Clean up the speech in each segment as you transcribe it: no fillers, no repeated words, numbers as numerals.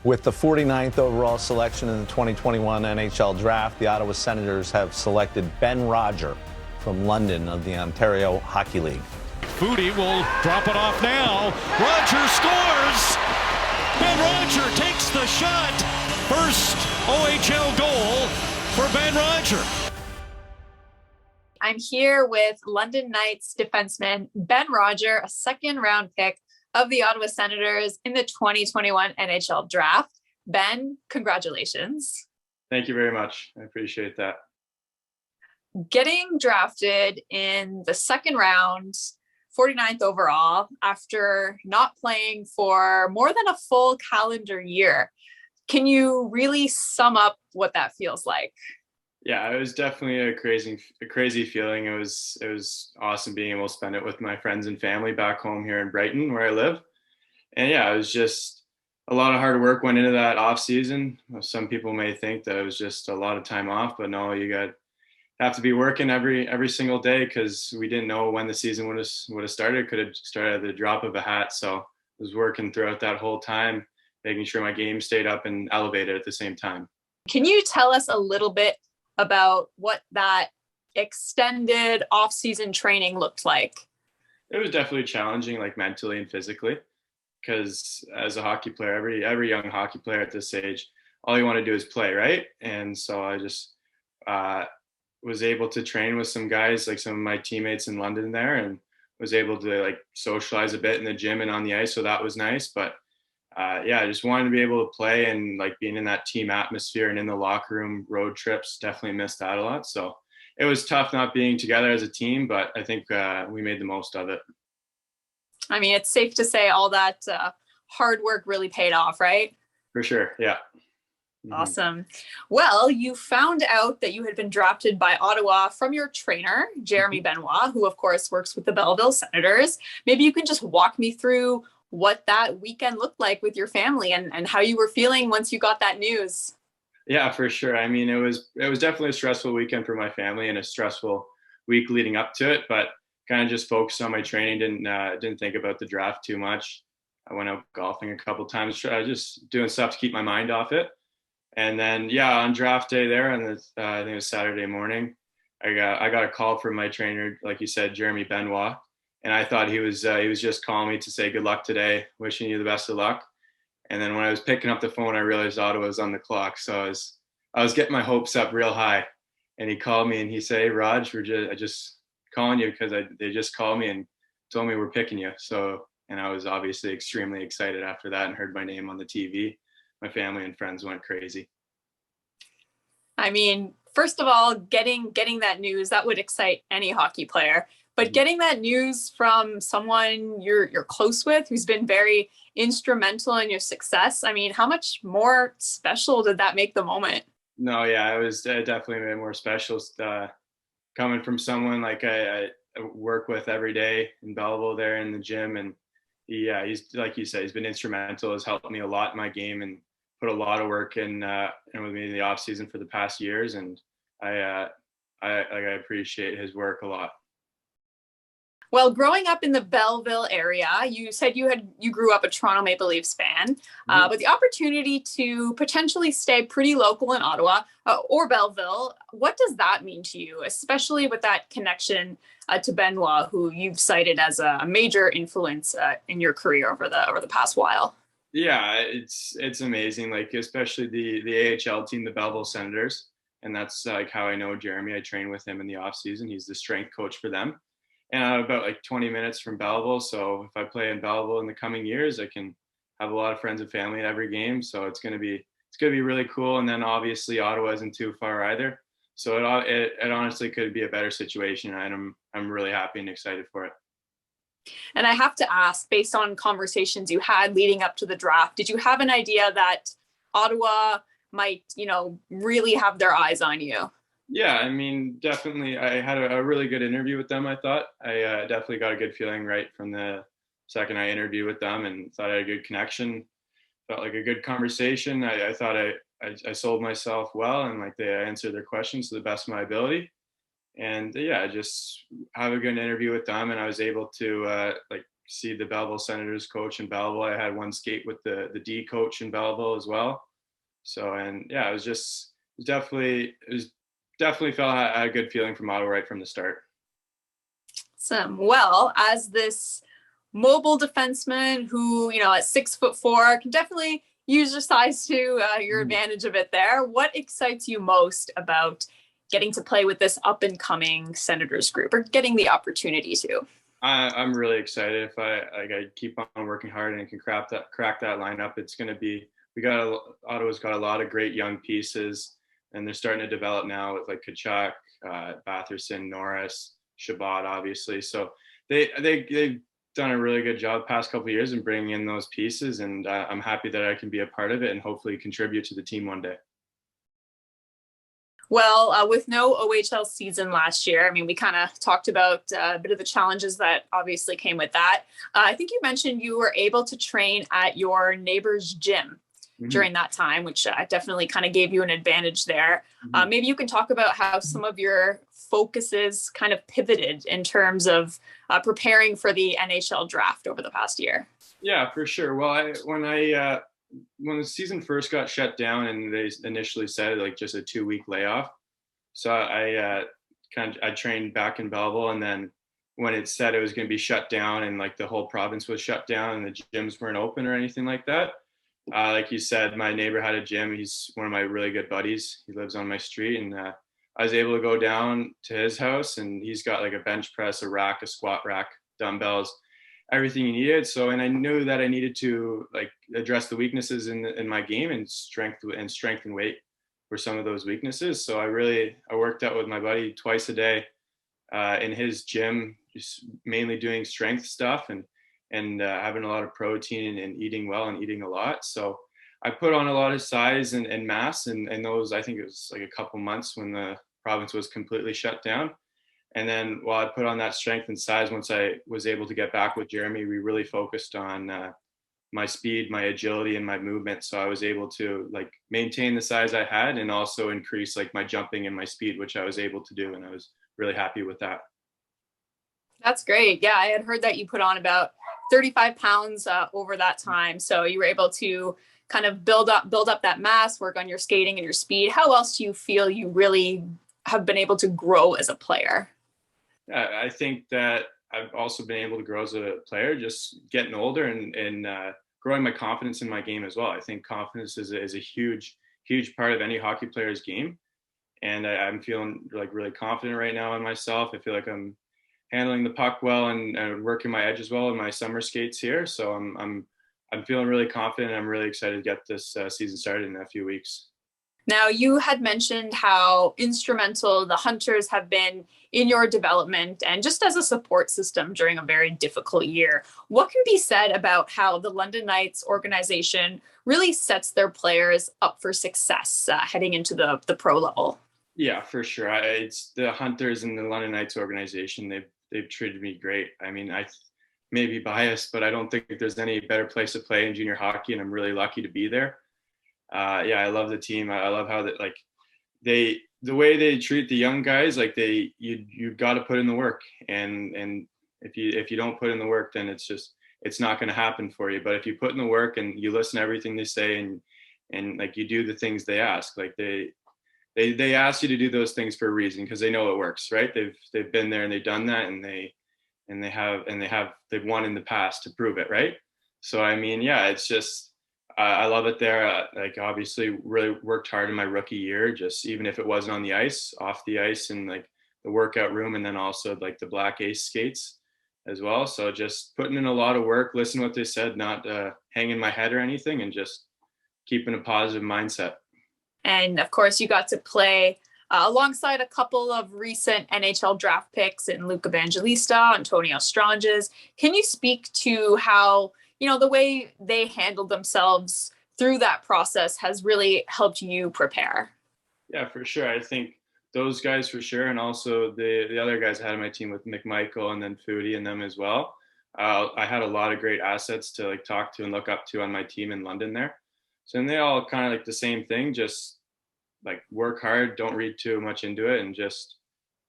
With the 49th overall selection in the 2021 NHL Draft, the Ottawa Senators have selected Ben Roger from London of the Ontario Hockey League. Foodie will drop it off now. Roger scores! Ben Roger takes the shot. First OHL goal for Ben Roger. I'm here with London Knights defenseman Ben Roger, a second-round pick of the Ottawa Senators in the 2021 NHL Draft. Ben, congratulations. Thank you very much. I appreciate that. Getting drafted in the second round, 49th overall, after not playing for more than a full calendar year. Can you really sum up what that feels like? Yeah, it was definitely a crazy feeling. It was awesome being able to spend it with my friends and family back home here in Brighton, where I live. And yeah, it was just a lot of hard work went into that off season. Some people may think that it was just a lot of time off, but no, you have to be working every single day because we didn't know when the season would have started. Could have started at the drop of a hat. So I was working throughout that whole time, making sure my game stayed up and elevated at the same time. Can you tell us a little bit about what that extended off-season training looked like? It was definitely challenging, like mentally and physically, because as a hockey player, every young hockey player at this age, all you want to do is play, right? And so I just was able to train with some guys, like some of my teammates in London there, and was able to like socialize a bit in the gym and on the ice. So that was nice. But yeah, I just wanted to be able to play, and like being in that team atmosphere and in the locker room, road trips, definitely missed that a lot. So it was tough not being together as a team, but I think we made the most of it. I mean, it's safe to say all that hard work really paid off, right? For sure, yeah. Awesome. Well, you found out that you had been drafted by Ottawa from your trainer, Jeremy Benoit, who of course works with the Belleville Senators. Maybe you can just walk me through what that weekend looked like with your family and how you were feeling once you got that news. Yeah, for sure. I mean, it was definitely a stressful weekend for my family and a stressful week leading up to it, but kind of just focused on my training. Didn't think about the draft too much. I went out golfing a couple times, just doing stuff to keep my mind off it. And then, yeah, on draft day there, and I think it was Saturday morning, I got a call from my trainer, like you said, Jeremy Benoit, and I thought he was just calling me to say good luck today, wishing you the best of luck. And then when I was picking up the phone, I realized Ottawa was on the clock, so I was getting my hopes up real high. And he called me and he said, "Hey, Raj, I just calling you because they just called me and told me we're picking you." So, and I was obviously extremely excited after that and heard my name on the TV. My family and friends went crazy. I mean, first of all, getting that news, that would excite any hockey player. But getting that news from someone you're close with, who's been very instrumental in your success, I mean, how much more special did that make the moment? No, yeah, it was definitely made more special. Coming from someone like I work with every day in Belleville there in the gym, and he's like you said, he's been instrumental. Has helped me a lot in my game and put a lot of work in with me in the off season for the past years, and I appreciate his work a lot. Well, growing up in the Belleville area, you said you grew up a Toronto Maple Leafs fan, but the opportunity to potentially stay pretty local in Ottawa or Belleville, what does that mean to you, especially with that connection to Benoit, who you've cited as a major influence in your career over the past while? Yeah, it's amazing. Like especially the AHL team, the Belleville Senators, and that's like how I know Jeremy. I train with him in the off season. He's the strength coach for them. And I'm about like 20 minutes from Belleville. So if I play in Belleville in the coming years, I can have a lot of friends and family at every game. So it's gonna be really cool. And then obviously Ottawa isn't too far either. So it honestly could be a better situation. And I'm really happy and excited for it. And I have to ask, based on conversations you had leading up to the draft, did you have an idea that Ottawa might, really have their eyes on you? Yeah, I mean, definitely. I had a really good interview with them, I thought. I definitely got a good feeling right from the second I interviewed with them, and thought I had a good connection. Felt like a good conversation. I thought I sold myself well, and like they answered their questions to the best of my ability. And yeah, just have a good interview with them, and I was able to like see the Belleville Senators coach in Belleville. I had one skate with the D coach in Belleville as well. So, and yeah, it was definitely felt I had a good feeling from Ottawa right from the start. Awesome. Well, as this mobile defenseman who, at 6'4", can definitely use your size to your advantage a bit there. What excites you most about getting to play with this up and coming Senators group, or getting the opportunity to? I'm really excited. If I keep on working hard and can crack that lineup, it's going to be. Ottawa's got a lot of great young pieces, and they're starting to develop now with like Kachuk, Batherson, Norris, Shabbat, obviously. So they've done a really good job the past couple of years in bringing in those pieces, and I'm happy that I can be a part of it and hopefully contribute to the team one day. Well, with no OHL season last year, I mean, we kind of talked about a bit of the challenges that obviously came with that. I think you mentioned you were able to train at your neighbor's gym during that time, which definitely kind of gave you an advantage there. Maybe you can talk about how some of your focuses kind of pivoted in terms of preparing for the NHL draft over the past year. Yeah, for sure. Well, when the season first got shut down and they initially said like just a 2-week layoff, so I trained back in Belleville, and then when it said it was going to be shut down and like the whole province was shut down and the gyms weren't open or anything like that, like you said, my neighbor had a gym. He's one of my really good buddies. He lives on my street, and I was able to go down to his house, and he's got like a bench press, a rack, a squat rack, dumbbells, everything he needed. So, and I knew that I needed to like address the weaknesses in my game, and strength and weight were some of those weaknesses. So I worked out with my buddy twice a day in his gym, just mainly doing strength stuff and having a lot of protein and eating well and eating a lot. So I put on a lot of size and mass, and those, I think it was like a couple months when the province was completely shut down. And then while I put on that strength and size, once I was able to get back with Jeremy, we really focused on my speed, my agility, and my movement. So I was able to like maintain the size I had and also increase like my jumping and my speed, which I was able to do. And I was really happy with that. That's great. Yeah, I had heard that you put on about 35 pounds over that time. So you were able to kind of build up that mass, work on your skating and your speed. How else do you feel you really have been able to grow as a player? I think that I've also been able to grow as a player, just getting older and growing my confidence in my game as well. I think confidence is a huge part of any hockey player's game. And I'm feeling like really confident right now in myself. I feel like I'm handling the puck well and working my edges well in my summer skates here. So I'm feeling really confident. I'm really excited to get this season started in a few weeks. Now, you had mentioned how instrumental the Hunters have been in your development and just as a support system during a very difficult year. What can be said about how the London Knights organization really sets their players up for success heading into the pro level? Yeah, for sure. It's the Hunters and the London Knights organization. They've treated me great. I mean, I may be biased, but I don't think there's any better place to play in junior hockey, and I'm really lucky to be there. Yeah, I love the team. I love how the way they treat the young guys. Like you got to put in the work, and if you don't put in the work, then it's not going to happen for you. But if you put in the work and you listen to everything they say and like you do the things they ask, like they ask you to do those things for a reason because they know it works, right? They've been there and they've done that, and they've won in the past to prove it, right? So I mean, yeah, it's just. I love it there. Like obviously really worked hard in my rookie year, just even if it wasn't on the ice, off the ice and like the workout room, and then also like the Black Ace skates as well. So just putting in a lot of work, listen to what they said, not hanging my head or anything, and just keeping a positive mindset. And of course you got to play alongside a couple of recent NHL draft picks in Luke Evangelista, Antonio Stranges. Can you speak to how the way they handled themselves through that process has really helped you prepare? Yeah, for sure. I think those guys for sure. And also the other guys I had on my team with McMichael and then Foodie and them as well. I had a lot of great assets to like talk to and look up to on my team in London there. So and they all kind of like the same thing, just like work hard, don't read too much into it, and just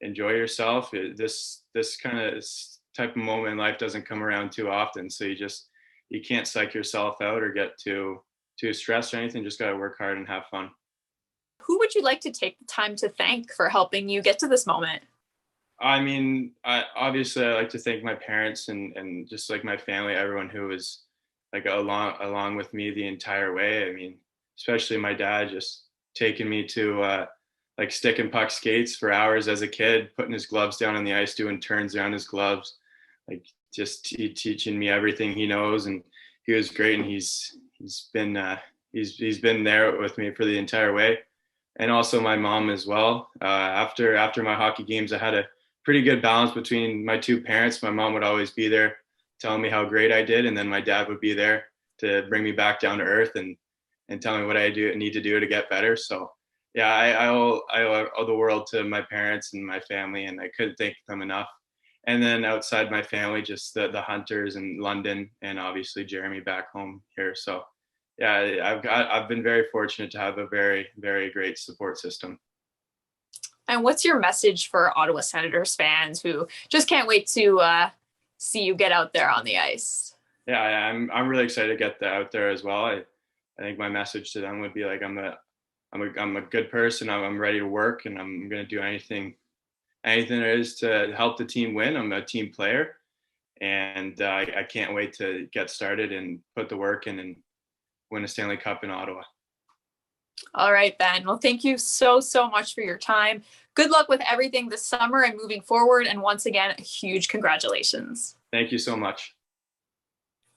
enjoy yourself. This kind of type of moment in life doesn't come around too often. So you can't psych yourself out or get too stressed or anything. Just got to work hard and have fun. Who would you like to take the time to thank for helping you get to this moment? I mean, obviously I like to thank my parents and just like my family, everyone who was like along with me the entire way. I mean, especially my dad just taking me to like stick and puck skates for hours as a kid, putting his gloves down on the ice, doing turns around his gloves, like just teaching me everything he knows. And he was great, and he's been there with me for the entire way. And also my mom as well. After my hockey games, I had a pretty good balance between my two parents. My mom would always be there telling me how great I did, and then my dad would be there to bring me back down to earth and tell me what I need to do to get better. So yeah, I owe the world to my parents and my family, and I couldn't thank them enough. And then outside my family, just the Hunters in London, and obviously Jeremy back home here. So yeah, I've been very fortunate to have a very, very great support system. And what's your message for Ottawa Senators fans who just can't wait to see you get out there on the ice? Yeah, I'm really excited to get out there as well. I think my message to them would be like, I'm a good person. I'm ready to work, and I'm going to do anything there is to help the team win. I'm a team player, and I can't wait to get started and put the work in and win a Stanley Cup in Ottawa. All right, Ben. Well, thank you so much for your time. Good luck with everything this summer and moving forward. And once again, a huge congratulations. Thank you so much.